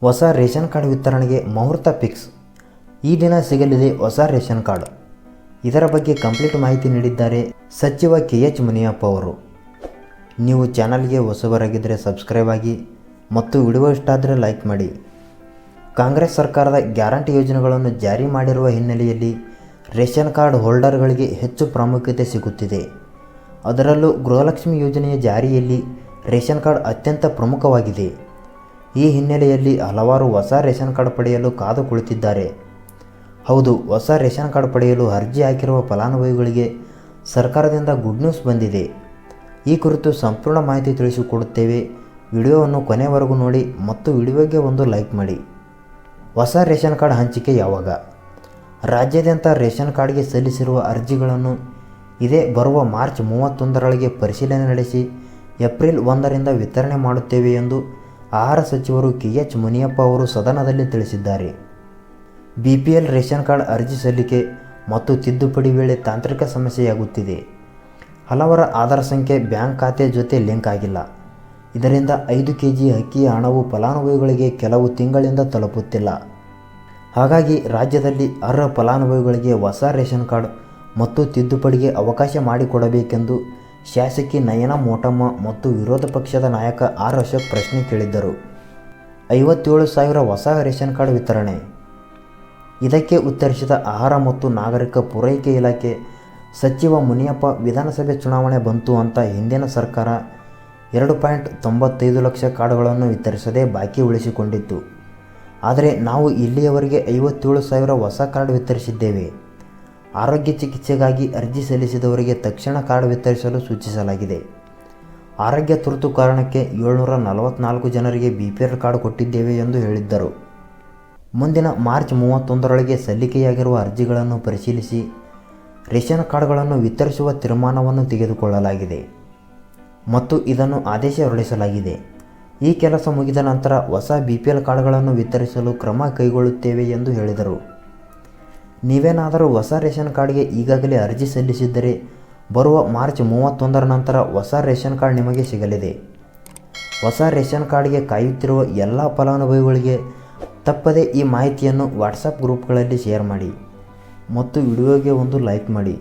ಹೊಸ ration card ವಿತರಣೆಗೆ ಮುಹೂರ್ತ ಫಿಕ್ಸ್. ಈ ದಿನ ಸಿಗಲಿದೆ ಹೊಸ ರೇಷನ್ ಕಾರ್ಡ್. ಇದರ ಬಗ್ಗೆ ಕಂಪ್ಲೀಟ್ ಮಾಹಿತಿ ನೀಡಿದ್ದಾರೆ ಸಚಿವ KH ಮುನಿಯಪ್ಪ ಅವರು. ನೀವು ಚಾನಲ್ಗೆ ಹೊಸಬರಾಗಿದ್ದರೆ ಸಬ್ಸ್ಕ್ರೈಬ್ ಆಗಿ ಮತ್ತು ವಿಡಿಯೋ ಇಷ್ಟ ಆದರೆ ಲೈಕ್ ಮಾಡಿ. ಕಾಂಗ್ರೆಸ್ ಸರ್ಕಾರದ ಗ್ಯಾರಂಟಿ ಯೋಜನೆಗಳನ್ನು ಜಾರಿ ಮಾಡಿರುವ ಹಿನ್ನೆಲೆಯಲ್ಲಿ ರೇಷನ್ ಕಾರ್ಡ್ ಹೋಲ್ಡರ್ಗಳಿಗೆ ಹೆಚ್ಚು ಪ್ರಾಮುಖ್ಯತೆ ಸಿಗುತ್ತಿದೆ. ಅದರಲ್ಲೂ ಗೃಹಲಕ್ಷ್ಮಿ ಯೋಜನೆಯ ಜಾರಿಯಲ್ಲಿ ರೇಷನ್ ಕಾರ್ಡ್ ಅತ್ಯಂತ ಪ್ರಮುಖವಾಗಿದೆ. ಈ ಹಿನ್ನೆಲೆಯಲ್ಲಿ ಹಲವಾರು ಹೊಸ ರೇಷನ್ ಕಾರ್ಡ್ ಪಡೆಯಲು ಕಾದು ಕುಳಿತಿದ್ದಾರೆ. ಹೌದು, ಹೊಸ ರೇಷನ್ ಕಾರ್ಡ್ ಪಡೆಯಲು ಅರ್ಜಿ ಹಾಕಿರುವ ಫಲಾನುಭವಿಗಳಿಗೆ ಸರ್ಕಾರದಿಂದ ಗುಡ್ ನ್ಯೂಸ್ ಬಂದಿದೆ. ಈ ಕುರಿತು ಸಂಪೂರ್ಣ ಮಾಹಿತಿ ತಿಳಿಸಿಕೊಡುತ್ತೇವೆ. ವಿಡಿಯೋವನ್ನು ಕೊನೆವರೆಗೂ ನೋಡಿ ಮತ್ತು ವಿಡಿಯೋಗೆ ಒಂದು ಲೈಕ್ ಮಾಡಿ. ಹೊಸ ರೇಷನ್ ಕಾರ್ಡ್ ಹಂಚಿಕೆ ಯಾವಾಗ? ರಾಜ್ಯಾದ್ಯಂತ ರೇಷನ್ ಕಾರ್ಡ್ಗೆ ಸಲ್ಲಿಸಿರುವ ಅರ್ಜಿಗಳನ್ನು ಇದೇ ಬರುವ ಮಾರ್ಚ್ 31ರೊಳಗೆ ಪರಿಶೀಲನೆ ನಡೆಸಿ ಏಪ್ರಿಲ್ 1ರಿಂದ ವಿತರಣೆ ಮಾಡುತ್ತೇವೆ ಎಂದು ಆಹಾರ ಸಚಿವರು KH ಮುನಿಯಪ್ಪ ಅವರು ಸದನದಲ್ಲಿ ತಿಳಿಸಿದ್ದಾರೆ. BPL ರೇಷನ್ ಕಾರ್ಡ್ ಅರ್ಜಿ ಸಲ್ಲಿಕೆ ಮತ್ತು ತಿದ್ದುಪಡಿ ವೇಳೆ ತಾಂತ್ರಿಕ ಸಮಸ್ಯೆಯಾಗುತ್ತಿದೆ. ಹಲವರ ಆಧಾರ್ ಸಂಖ್ಯೆ ಬ್ಯಾಂಕ್ ಖಾತೆ ಜೊತೆ ಲಿಂಕ್ ಆಗಿಲ್ಲ. ಇದರಿಂದ 5 kg ಅಕ್ಕಿಯ ಹಣವು ಫಲಾನುಭವಿಗಳಿಗೆ ಕೆಲವು ತಿಂಗಳಿಂದ ತಲುಪುತ್ತಿಲ್ಲ. ಹಾಗಾಗಿ ರಾಜ್ಯದಲ್ಲಿ ಅರ್ಹ ಫಲಾನುಭವಿಗಳಿಗೆ ಹೊಸ ರೇಷನ್ ಕಾರ್ಡ್ ಮತ್ತು ತಿದ್ದುಪಡಿಗೆ ಅವಕಾಶ ಮಾಡಿಕೊಡಬೇಕೆಂದು ಶಾಸಕಿ ನಯನಾ ಮೋಟಮ್ಮ ಮತ್ತು ವಿರೋಧ ಪಕ್ಷದ ನಾಯಕ ಆರ್ ಅಶೋಕ್ ಪ್ರಶ್ನೆ ಕೇಳಿದ್ದರು. 57,000 ಹೊಸ ರೇಷನ್ ಕಾರ್ಡ್ ವಿತರಣೆ. ಇದಕ್ಕೆ ಉತ್ತರಿಸಿದ ಆಹಾರ ಮತ್ತು ನಾಗರಿಕ ಪೂರೈಕೆ ಇಲಾಖೆ ಸಚಿವ ಮುನಿಯಪ್ಪ, ವಿಧಾನಸಭೆ ಚುನಾವಣೆ ಬಂತು ಅಂತ ಹಿಂದಿನ ಸರ್ಕಾರ 2.95 ಲಕ್ಷ ಕಾರ್ಡ್ಗಳನ್ನು ವಿತರಿಸದೆ ಬಾಕಿ ಉಳಿಸಿಕೊಂಡಿತ್ತು. ಆದರೆ ನಾವು ಇಲ್ಲಿಯವರೆಗೆ 57,000 ಹೊಸ ಕಾರ್ಡ್ ವಿತರಿಸಿದ್ದೇವೆ. ಆರೋಗ್ಯ ಚಿಕಿತ್ಸೆಗಾಗಿ ಅರ್ಜಿ ಸಲ್ಲಿಸಿದವರಿಗೆ ತಕ್ಷಣ ಕಾರ್ಡ್ ವಿತರಿಸಲು ಸೂಚಿಸಲಾಗಿದೆ. ಆರೋಗ್ಯ ತುರ್ತು ಕಾರಣಕ್ಕೆ 744 ಜನರಿಗೆ BPL ಕಾರ್ಡ್ ಕೊಟ್ಟಿದ್ದೇವೆ ಎಂದು ಹೇಳಿದ್ದರು. ಮುಂದಿನ ಮಾರ್ಚ್ 31ರೊಳಗೆ ಸಲ್ಲಿಕೆಯಾಗಿರುವ ಅರ್ಜಿಗಳನ್ನು ಪರಿಶೀಲಿಸಿ ರೇಷನ್ ಕಾರ್ಡ್ಗಳನ್ನು ವಿತರಿಸುವ ತೀರ್ಮಾನವನ್ನು ತೆಗೆದುಕೊಳ್ಳಲಾಗಿದೆ ಮತ್ತು ಇದನ್ನು ಆದೇಶ ಹೊರಡಿಸಲಾಗಿದೆ. ಈ ಕೆಲಸ ಮುಗಿದ ನಂತರ ಹೊಸ BPL ಕಾರ್ಡ್ಗಳನ್ನು ವಿತರಿಸಲು ಕ್ರಮ ಕೈಗೊಳ್ಳುತ್ತೇವೆ ಎಂದು ಹೇಳಿದರು. ನೀವೇನಾದರೂ ಹೊಸ ರೇಷನ್ ಕಾರ್ಡ್ಗೆ ಈಗಾಗಲೇ ಅರ್ಜಿ ಸಲ್ಲಿಸಿದ್ದರೆ ಬರುವ ಮಾರ್ಚ್ 31ರ ನಂತರ ಹೊಸ ರೇಷನ್ ಕಾರ್ಡ್ ನಿಮಗೆ ಸಿಗಲಿದೆ. ಹೊಸ ರೇಷನ್ ಕಾರ್ಡ್ಗೆ ಕಾಯುತ್ತಿರುವ ಎಲ್ಲ ಫಲಾನುಭವಿಗಳಿಗೆ ತಪ್ಪದೇ ಈ ಮಾಹಿತಿಯನ್ನು ವಾಟ್ಸಪ್ ಗ್ರೂಪ್ಗಳಲ್ಲಿ ಶೇರ್ ಮಾಡಿ ಮತ್ತು ವಿಡಿಯೋಗೆ ಒಂದು ಲೈಕ್ ಮಾಡಿ.